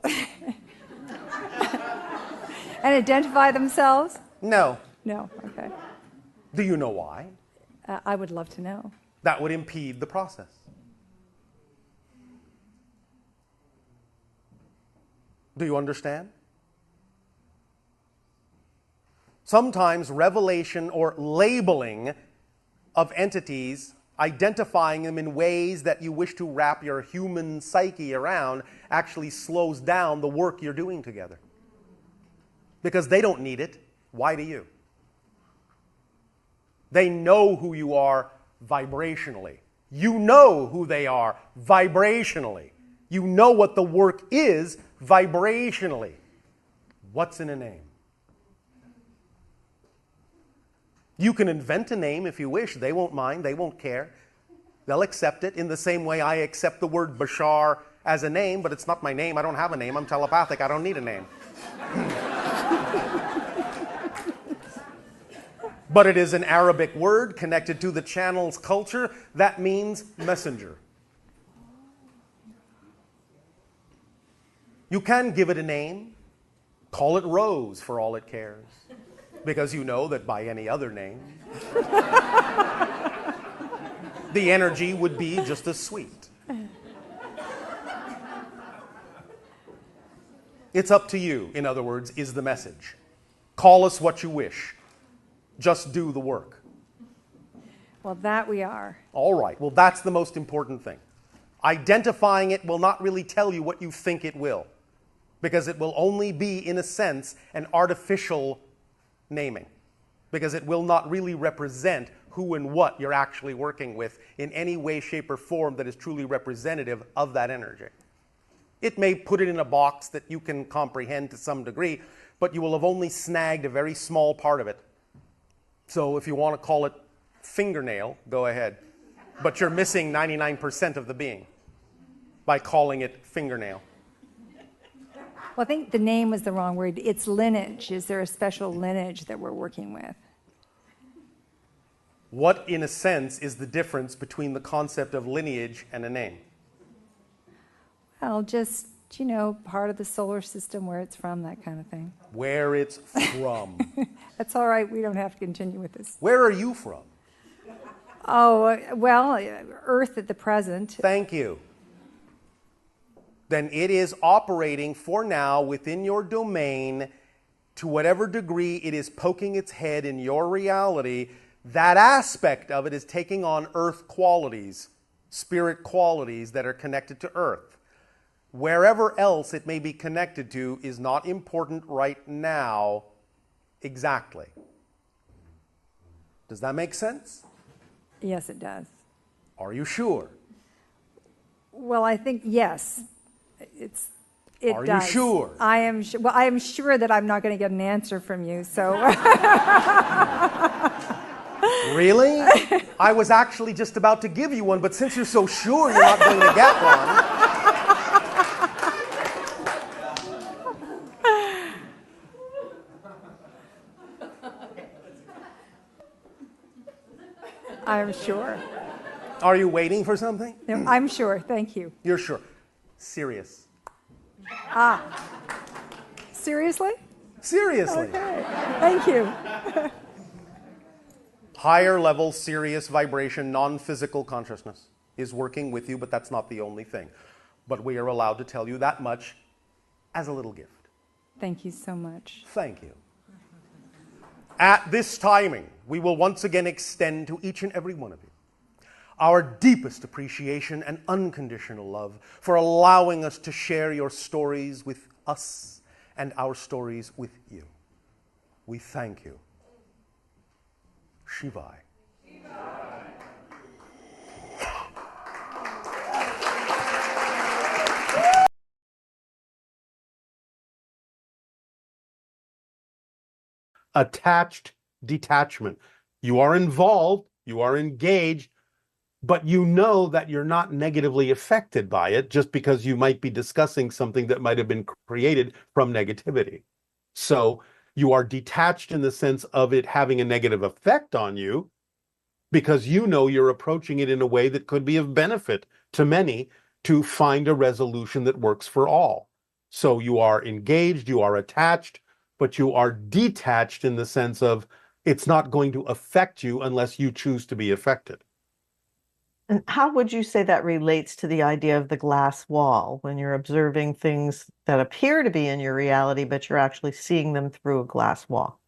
And identify themselves? No. No, okay. Do you know why? I would love to know. That would impede the process. Do you understand? Sometimes revelation or labeling of entities, identifying them in ways that you wish to wrap your human psyche around, actually slows down the work you're doing together. Because they don't need it. Why do you? They know who you are vibrationally. You know who they are vibrationally. You know what the work is vibrationally. What's in a name? You can invent a name if you wish. They won't mind. They won't care. They'll accept it in the same way I accept the word Bashar as a name, but it's not my name. I don't have a name. I'm telepathic. I don't need a name. But it is an Arabic word connected to the channel's culture that means messenger. You can give it a name. Call it Rose for all it cares, because you know that by any other name, the energy would be just as sweet. It's up to you, in other words, is the message. Call us what you wish. Just do the work. Well, that we are. All right. Well, that's the most important thing. Identifying it will not really tell you what you think it will, because it will only be, in a sense, an artificial naming, because it will not really represent who and what you're actually working with in any way, shape, or form that is truly representative of that energy. It may put it in a box that you can comprehend to some degree, but you will have only snagged a very small part of it. So if you want to call it fingernail, go ahead. But you're missing 99% of the being by calling it fingernail. Well, I think the name was the wrong word. It's lineage. Is there a special lineage that we're working with? What, in a sense, is the difference between the concept of lineage and a name? Well, just, part of the solar system, where it's from, that kind of thing. Where it's from. That's all right. We don't have to continue with this. Where are you from? Oh, well, Earth at the present. Thank you. Then it is operating for now within your domain to whatever degree it is poking its head in your reality. That aspect of it is taking on earth qualities, spirit qualities that are connected to earth. Wherever else it may be connected to is not important right now exactly. Does that make sense? Yes, it does. Are you sure? Well, I think yes. It Are does. you sure? I am. Well, I am sure that I'm not going to get an answer from you. So. Really? I was actually just about to give you one, but since you're so sure you're not going to get one. I'm sure. Are you waiting for something? No, I'm sure. Thank you. You're sure. Sirius. Seriously? Seriously. Okay. Thank you. Higher level Sirius vibration, non-physical consciousness is working with you, but that's not the only thing. But we are allowed to tell you that much as a little gift. Thank you so much. Thank you. At this timing, we will once again extend to each and every one of you our deepest appreciation and unconditional love for allowing us to share your stories with us and our stories with you. We thank you. Shivai. Attached detachment. You are involved, you are engaged, but you know that you're not negatively affected by it just because you might be discussing something that might have been created from negativity. So you are detached in the sense of it having a negative effect on you because you know you're approaching it in a way that could be of benefit to many to find a resolution that works for all. So you are engaged, you are attached, but you are detached in the sense of it's not going to affect you unless you choose to be affected. And how would you say that relates to the idea of the glass wall when you're observing things that appear to be in your reality, but you're actually seeing them through a glass wall?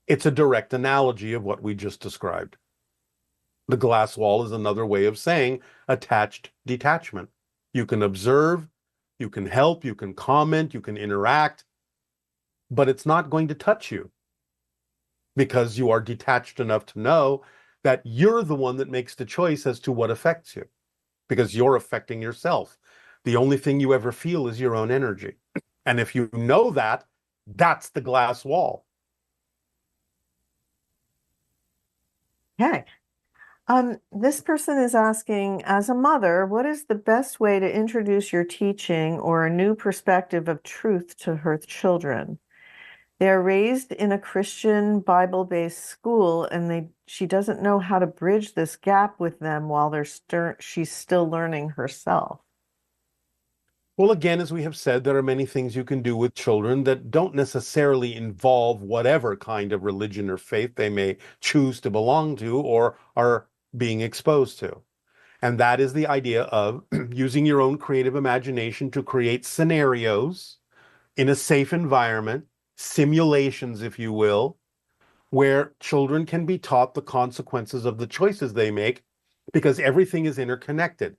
It's a direct analogy of what we just described. The glass wall is another way of saying attached detachment. You can observe, you can help, you can comment, you can interact, but it's not going to touch you because you are detached enough to know that you're the one that makes the choice as to what affects you because you're affecting yourself. The only thing you ever feel is your own energy. And if you know that, that's the glass wall. Okay. This person is asking, as a mother, what is the best way to introduce your teaching or a new perspective of truth to her children? They are raised in a Christian Bible-based school, and she doesn't know how to bridge this gap with them while she's still learning herself. Well, again, as we have said, there are many things you can do with children that don't necessarily involve whatever kind of religion or faith they may choose to belong to or are being exposed to. And that is the idea of using your own creative imagination to create scenarios in a safe environment, simulations, if you will, where children can be taught the consequences of the choices they make because everything is interconnected.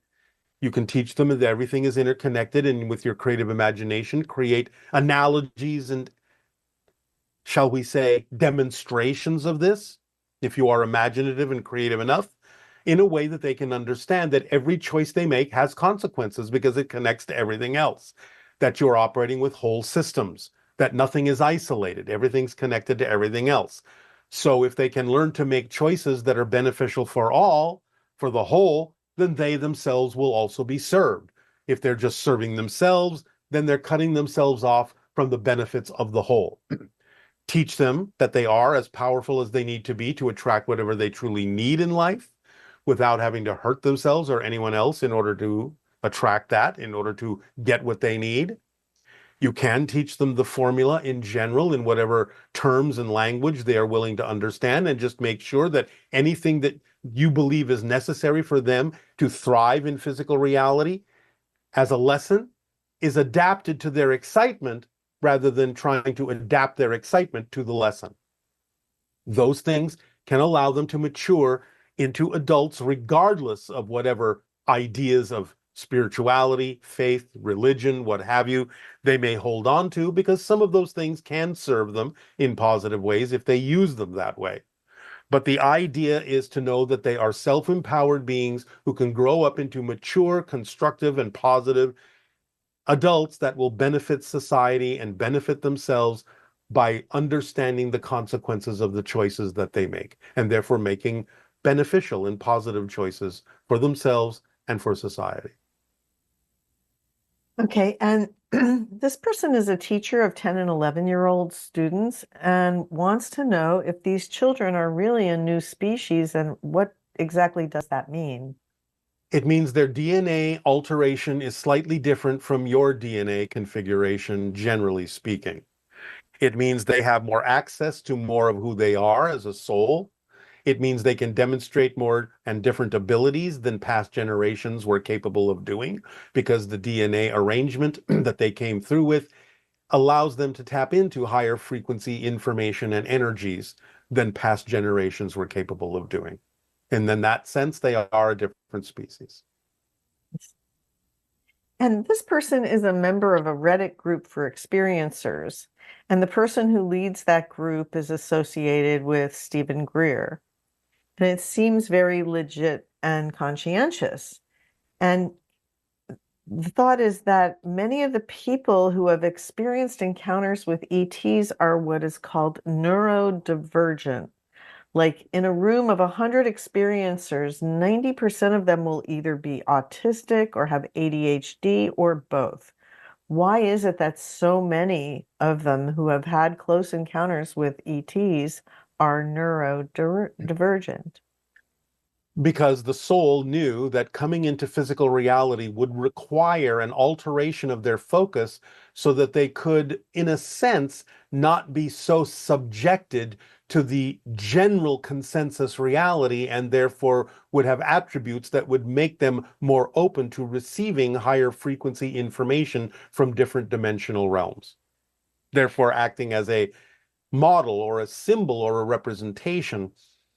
You can teach them that everything is interconnected, and with your creative imagination, create analogies and, shall we say, demonstrations of this, if you are imaginative and creative enough, in a way that they can understand that every choice they make has consequences because it connects to everything else, that you're operating with whole systems, that nothing is isolated, everything's connected to everything else. So if they can learn to make choices that are beneficial for all, for the whole, then they themselves will also be served. If they're just serving themselves, then they're cutting themselves off from the benefits of the whole. Teach them that they are as powerful as they need to be to attract whatever they truly need in life without having to hurt themselves or anyone else in order to attract that, in order to get what they need. You can teach them the formula in general in whatever terms and language they are willing to understand, and just make sure that anything that you believe is necessary for them to thrive in physical reality as a lesson is adapted to their excitement rather than trying to adapt their excitement to the lesson. Those things can allow them to mature into adults regardless of whatever ideas of spirituality, faith, religion, what have you, they may hold on to, because some of those things can serve them in positive ways if they use them that way. But the idea is to know that they are self-empowered beings who can grow up into mature, constructive, and positive adults that will benefit society and benefit themselves by understanding the consequences of the choices that they make, and therefore making beneficial and positive choices for themselves and for society. Okay, and this person is a teacher of 10 and 11-year-old students and wants to know if these children are really a new species and what exactly does that mean? It means their DNA alteration is slightly different from your DNA configuration, generally speaking. It means they have more access to more of who they are as a soul. It means they can demonstrate more and different abilities than past generations were capable of doing, because the DNA arrangement that they came through with allows them to tap into higher frequency information and energies than past generations were capable of doing. And in that sense, they are a different species. And this person is a member of a Reddit group for experiencers. And the person who leads that group is associated with Stephen Greer. And it seems very legit and conscientious. And the thought is that many of the people who have experienced encounters with ETs are what is called neurodivergent. Like in a room of 100 experiencers, 90% of them will either be autistic or have ADHD or both. Why is it that so many of them who have had close encounters with ETs are neurodivergent? Because the soul knew that coming into physical reality would require an alteration of their focus so that they could, in a sense, not be so subjected to the general consensus reality, and therefore would have attributes that would make them more open to receiving higher frequency information from different dimensional realms. Therefore, acting as a model or a symbol or a representation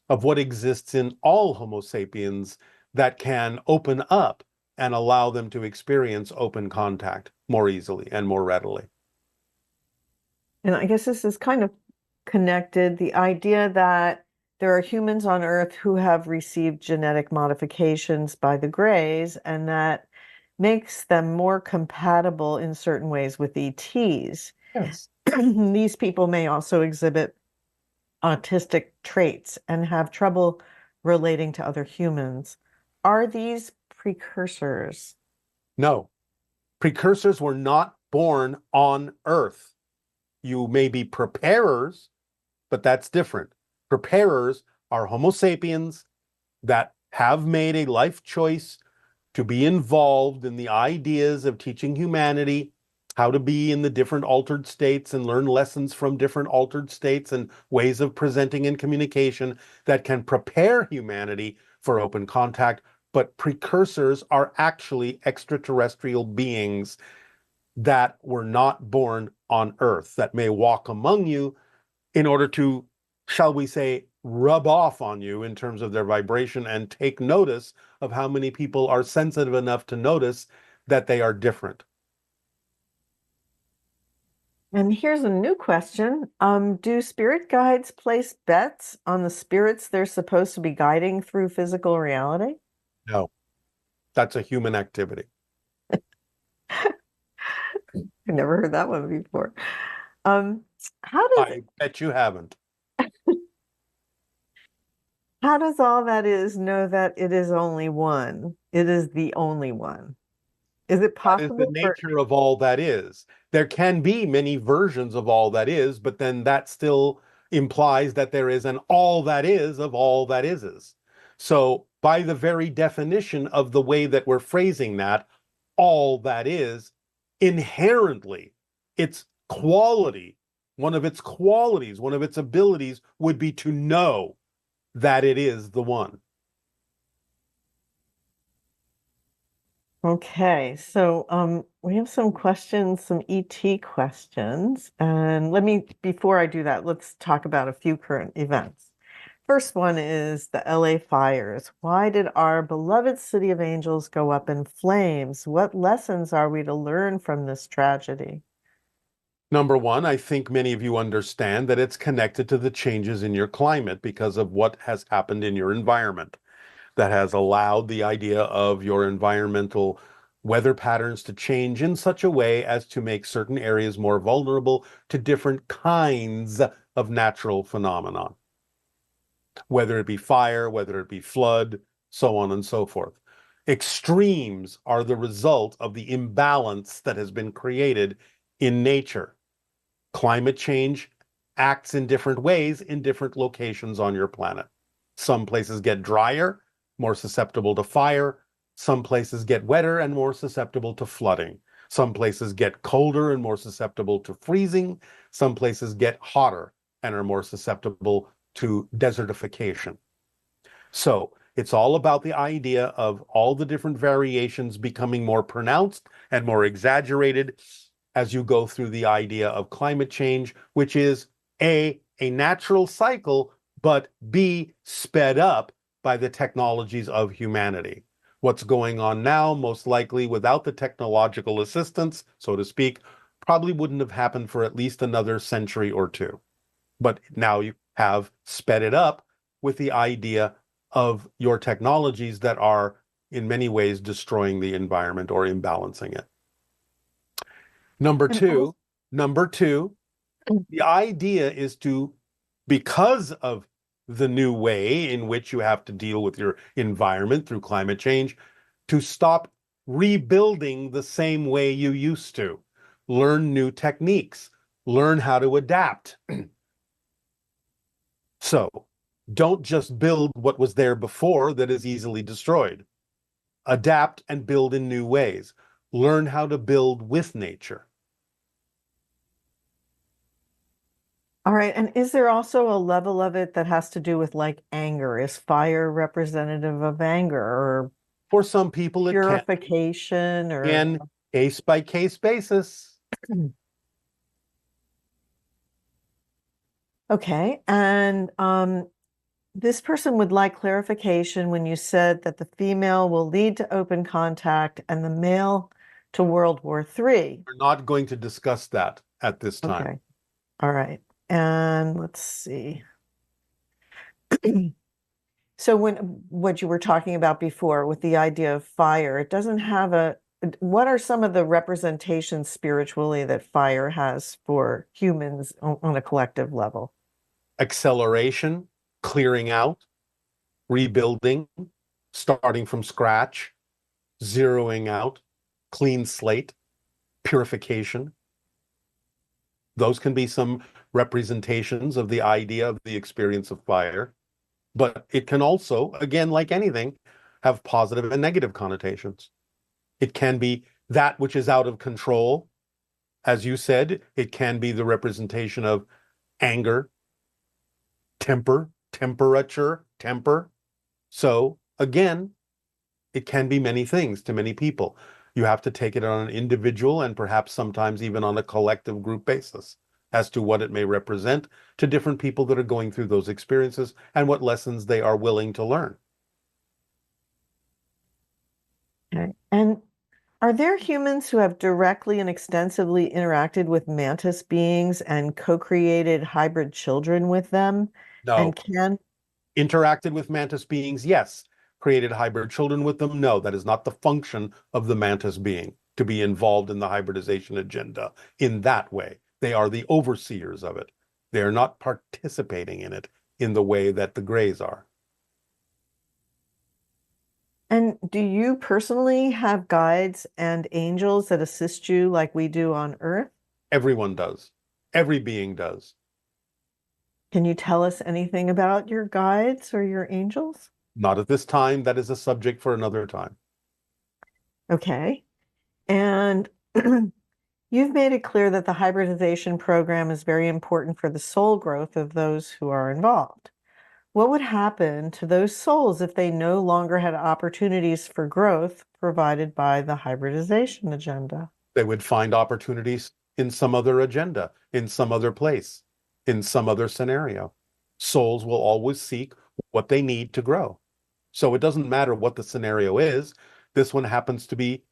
of what exists in all Homo sapiens that can open up and allow them to experience open contact more easily and more readily. And I guess this is kind of connected, the idea that there are humans on Earth who have received genetic modifications by the Greys, and that makes them more compatible in certain ways with ETs. Yes. These people may also exhibit autistic traits and have trouble relating to other humans. Are these precursors? No. Precursors were not born on Earth. You may be preparers, but that's different. Preparers are Homo sapiens that have made a life choice to be involved in the ideas of teaching humanity how to be in the different altered states and learn lessons from different altered states and ways of presenting and communication that can prepare humanity for open contact. But precursors are actually extraterrestrial beings that were not born on Earth, that may walk among you in order to, shall we say, rub off on you in terms of their vibration and take notice of how many people are sensitive enough to notice that they are different. And here's a new question. Do spirit guides place bets on the spirits they're supposed to be guiding through physical reality? No, that's a human activity. I've never heard that one before. How does I bet you haven't. How does all that is know that it is only one? It is the only one. Is it possible? That is the nature of all that is. There can be many versions of all that is, but then that still implies that there is an all that is of all that is. So by the very definition of the way that we're phrasing that, all that is, inherently, its quality, one of its qualities, one of its abilities would be to know that it is the one. Okay, so we have some questions, some ET questions. And before I do that, let's talk about a few current events. First one is the LA fires. Why did our beloved City of Angels go up in flames? What lessons are we to learn from this tragedy? Number one, I think many of you understand that it's connected to the changes in your climate because of what has happened in your environment that has allowed the idea of your environmental weather patterns to change in such a way as to make certain areas more vulnerable to different kinds of natural phenomenon, whether it be fire, whether it be flood, so on and so forth. Extremes are the result of the imbalance that has been created in nature. Climate change acts in different ways in different locations on your planet. Some places get drier, more susceptible to fire. Some places get wetter and more susceptible to flooding. Some places get colder and more susceptible to freezing. Some places get hotter and are more susceptible to desertification. So it's all about the idea of all the different variations becoming more pronounced and more exaggerated as you go through the idea of climate change, which is A, a natural cycle, but B, sped up by the technologies of humanity. What's going on now, most likely without the technological assistance, so to speak, probably wouldn't have happened for at least another century or two. But now you have sped it up with the idea of your technologies that are in many ways destroying the environment or imbalancing it. Number two, the idea is to, because of the new way in which you have to deal with your environment through climate change, to stop rebuilding the same way you used to. Learn new techniques, learn how to adapt. So don't just build what was there before that is easily destroyed. Adapt and build in new ways. Learn how to build with nature. All right. And is there also a level of it that has to do with like anger? Is fire representative of anger or for some people it purification or in case by case basis? Okay. And this person would like clarification when you said that the female will lead to open contact and the male to World War III. We're not going to discuss that at this time. Okay. All right. And let's see. So what you were talking about before with the idea of fire, it doesn't have what are some of the representations spiritually that fire has for humans on a collective level? Acceleration, clearing out, rebuilding, starting from scratch, zeroing out, clean slate, purification. Those can be some representations of the idea of the experience of fire. But it can also, again, like anything, have positive and negative connotations. It can be that which is out of control. As you said, it can be the representation of anger, temper, temperature, temper. So again, it can be many things to many people. You have to take it on an individual and perhaps sometimes even on a collective group basis as to what it may represent to different people that are going through those experiences and what lessons they are willing to learn. Okay. And are there humans who have directly and extensively interacted with mantis beings and co-created hybrid children with them? No. And can interacted with mantis beings? Yes. Created hybrid children with them? No, that is not the function of the mantis being, to be involved in the hybridization agenda in that way. They are the overseers of it. They are not participating in it in the way that the Greys are. And do you personally have guides and angels that assist you like we do on Earth? Everyone does. Every being does. Can you tell us anything about your guides or your angels? Not at this time. That is a subject for another time. Okay. And you've made it clear that the hybridization program is very important for the soul growth of those who are involved. What would happen to those souls if they no longer had opportunities for growth provided by the hybridization agenda? They would find opportunities in some other agenda, in some other place, in some other scenario. Souls will always seek what they need to grow. So it doesn't matter what the scenario is. This one happens to be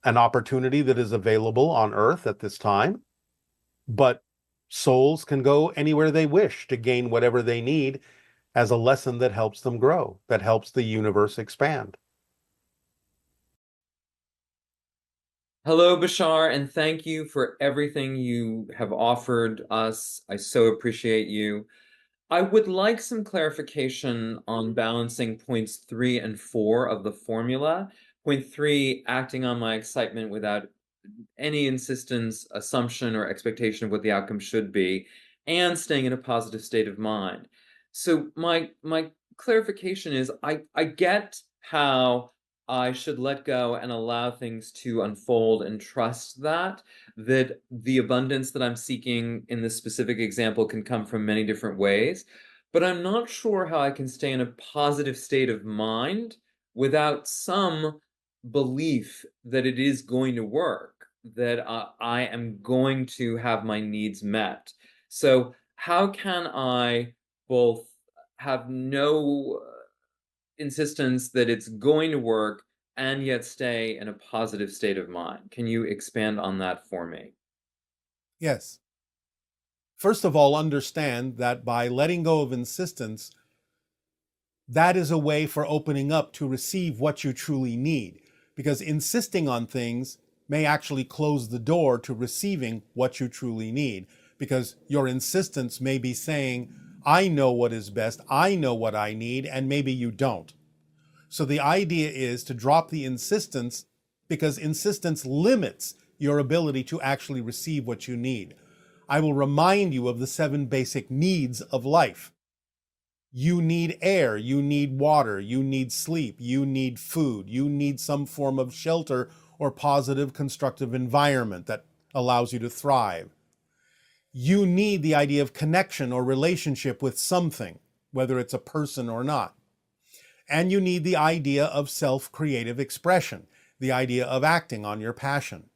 an opportunity that is available on Earth at this time, but souls can go anywhere they wish to gain whatever they need as a lesson that helps them grow, that helps the universe expand. Hello, Bashar, and thank you for everything you have offered us. I so appreciate you. I would like some clarification on balancing points 3 and 4 of the formula. Point 3, acting on my excitement without any insistence, assumption, or expectation of what the outcome should be, and staying in a positive state of mind. So my clarification is I get how I should let go and allow things to unfold and trust that the abundance that I'm seeking in this specific example can come from many different ways. But I'm not sure how I can stay in a positive state of mind without some belief that it is going to work, that I am going to have my needs met. So, how can I both have no insistence that it's going to work and yet stay in a positive state of mind? Can you expand on that for me? Yes. First of all, understand that by letting go of insistence, that is a way for opening up to receive what you truly need. Because insisting on things may actually close the door to receiving what you truly need. Because your insistence may be saying, I know what is best, I know what I need, and maybe you don't. So the idea is to drop the insistence, because insistence limits your ability to actually receive what you need. I will remind you of the 7 basic needs of life. You need air, you need water, you need sleep, you need food, you need some form of shelter or positive constructive environment that allows you to thrive. You need the idea of connection or relationship with something, whether it's a person or not. And you need the idea of self-creative expression, the idea of acting on your passion.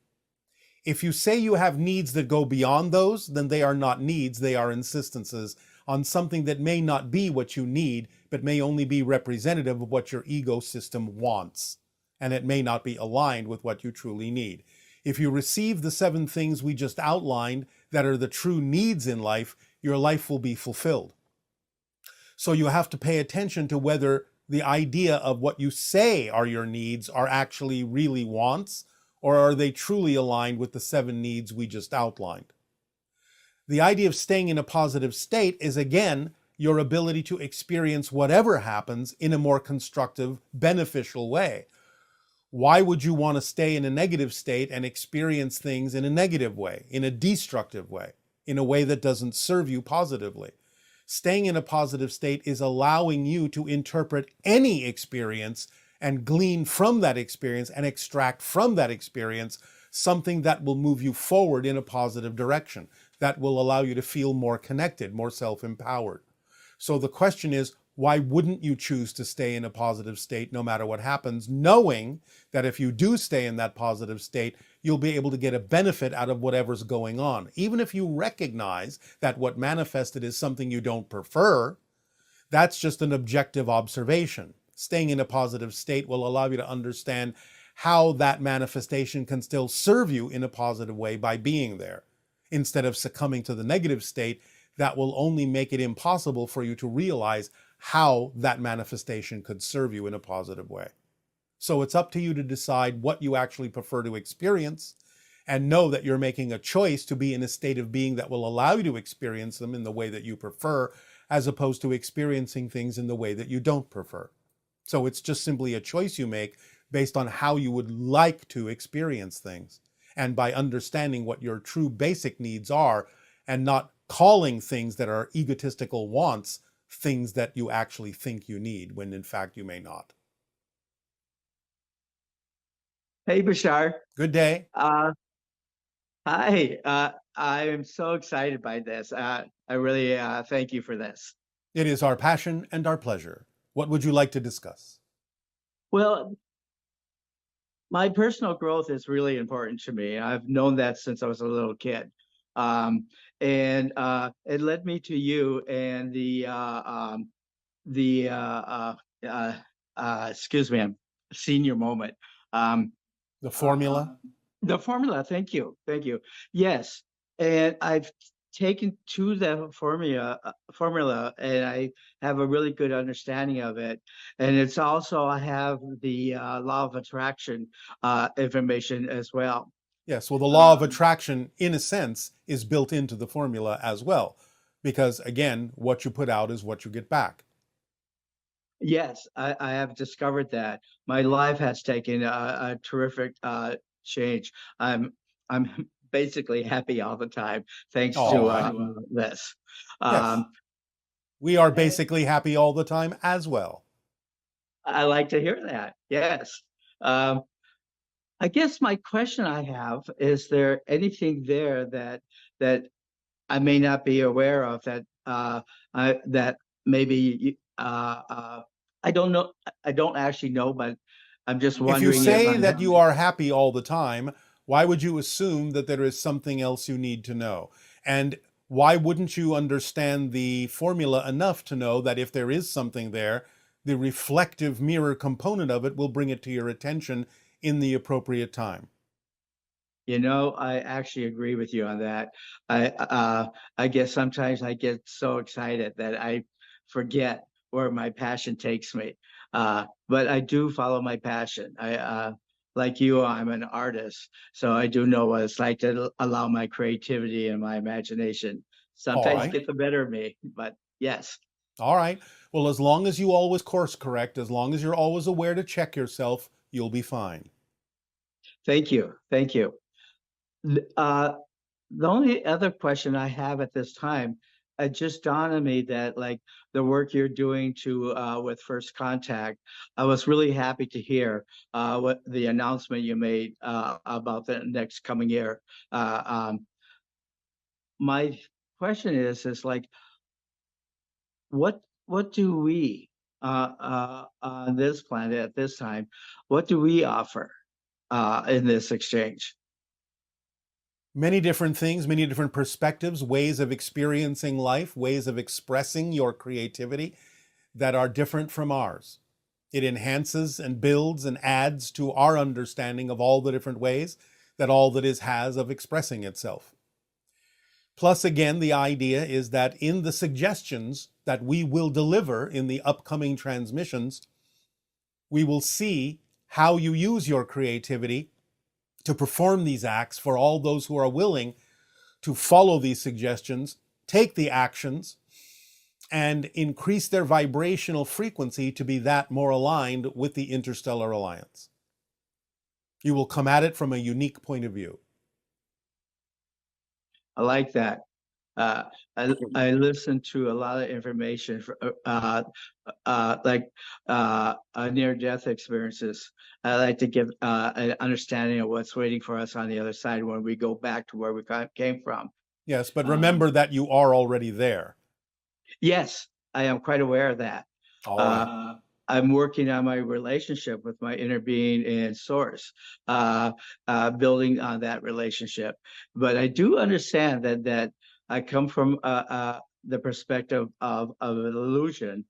If you say you have needs that go beyond those, then they are not needs, they are insistences on something that may not be what you need, but may only be representative of what your ego system wants. And it may not be aligned with what you truly need. If you receive the 7 things we just outlined that are the true needs in life, your life will be fulfilled. So you have to pay attention to whether the idea of what you say are your needs are actually really wants, or are they truly aligned with the 7 needs we just outlined. The idea of staying in a positive state is, again, your ability to experience whatever happens in a more constructive, beneficial way. Why would you want to stay in a negative state and experience things in a negative way, in a destructive way, in a way that doesn't serve you positively? Staying in a positive state is allowing you to interpret any experience and glean from that experience and extract from that experience something that will move you forward in a positive direction, that will allow you to feel more connected, more self-empowered. So the question is, why wouldn't you choose to stay in a positive state no matter what happens, knowing that if you do stay in that positive state, you'll be able to get a benefit out of whatever's going on? Even if you recognize that what manifested is something you don't prefer, that's just an objective observation. Staying in a positive state will allow you to understand how that manifestation can still serve you in a positive way by being there. Instead of succumbing to the negative state, that will only make it impossible for you to realize how that manifestation could serve you in a positive way. So it's up to you to decide what you actually prefer to experience, and know that you're making a choice to be in a state of being that will allow you to experience them in the way that you prefer, as opposed to experiencing things in the way that you don't prefer. So it's just simply a choice you make based on how you would like to experience things, and by understanding what your true basic needs are, and not calling things that are egotistical wants things that you actually think you need, when in fact you may not. Hey, Bashar. Good day. Hi. I am so excited by this. I really thank you for this. It is our passion and our pleasure. What would you like to discuss? Well, my personal growth is really important to me. I've known that since I was a little kid. And it led me to you and excuse me, senior moment. The formula? The formula, thank you. Yes, and I've taken to the formula, and I have a really good understanding of it. And it's also, I have the law of attraction information as well. Yes, well, the law of attraction, in a sense, is built into the formula as well. Because, again, what you put out is what you get back. Yes, I have discovered that. My life has taken a terrific change. I'm basically happy all the time, thanks to this. Yes. We are basically happy all the time as well. I like to hear that. Yes. I guess my question I have, is there anything there that I may not be aware of that maybe I don't know. I don't actually know, but I'm just If you wondering if say I'm that you are happy all the time, why would you assume that there is something else you need to know? And why wouldn't you understand the formula enough to know that if there is something there, the reflective mirror component of it will bring it to your attention in the appropriate time? I actually agree with you on that. I guess sometimes I get so excited that I forget where my passion takes me. But I do follow my passion. Like you, I'm an artist, so I do know what it's like to allow my creativity and my imagination All sometimes right. get the better of me. But yes. All right. Well, as long as you always course correct, as long as you're always aware to check yourself, you'll be fine. Thank you. Thank you. Uh, the only other question I have at this time, it just dawned on me that like the work you're doing to with First Contact, I was really happy to hear what the announcement you made about the next coming year. My question is like, what do we on this planet at this time, what do we offer in this exchange? Many different things, many different perspectives, ways of experiencing life, ways of expressing your creativity that are different from ours. It enhances and builds and adds to our understanding of all the different ways that all that is has of expressing itself. Plus, again, the idea is that in the suggestions that we will deliver in the upcoming transmissions, we will see how you use your creativity to perform these acts for all those who are willing to follow these suggestions, take the actions, and increase their vibrational frequency to be that more aligned with the interstellar alliance. You will come at it from a unique point of view. I like that. I listen to a lot of information for, near-death experiences. I like to give an understanding of what's waiting for us on the other side when we go back to where we came from. Yes, but remember that you are already there. Yes, I am quite aware of that. All right. I'm working on my relationship with my inner being and source, building on that relationship. But I do understand that I come from the perspective of an illusion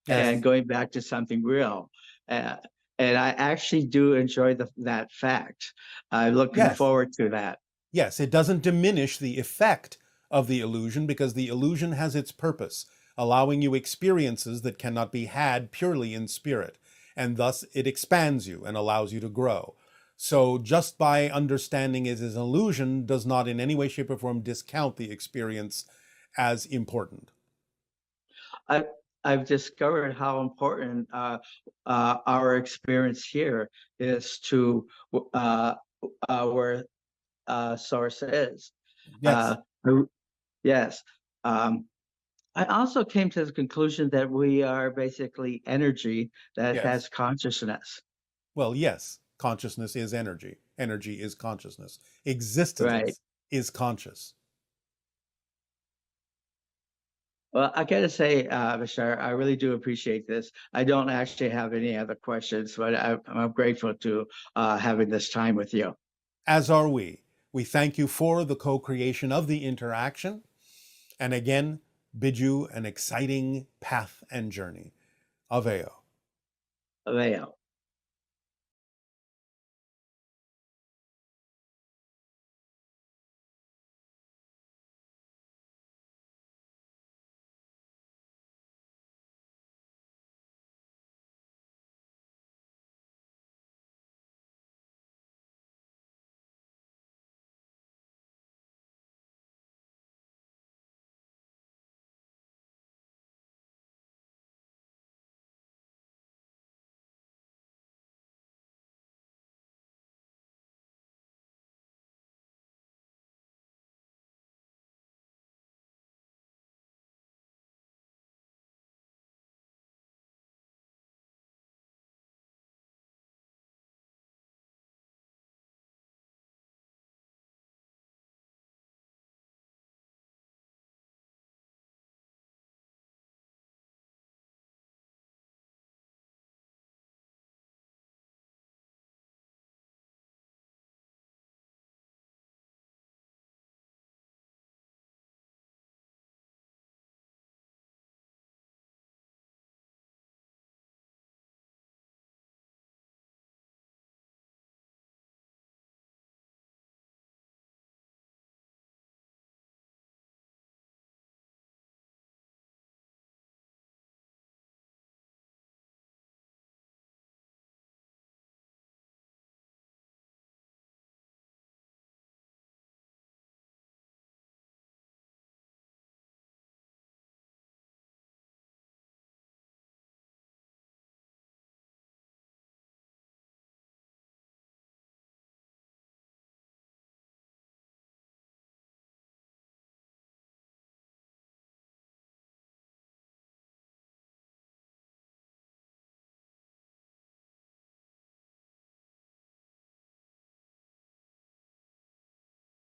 and going back to something real. And I actually do enjoy that fact. I'm looking forward to that. Yes, it doesn't diminish the effect of the illusion because the illusion has its purpose, allowing you experiences that cannot be had purely in spirit, and thus it expands you and allows you to grow. So just by understanding it as an illusion does not in any way, shape, or form discount the experience as important. I've discovered how important our experience here is to where source is. Yes. Yes. I also came to the conclusion that we are basically energy that has consciousness. Well, yes, consciousness is energy. Energy is consciousness. Existence is conscious. Well, I got to say, Bashar, I really do appreciate this. I don't actually have any other questions, but I'm grateful to having this time with you. As are we. We thank you for the co-creation of the interaction, and again, bid you an exciting path and journey. Aveo. Aveo.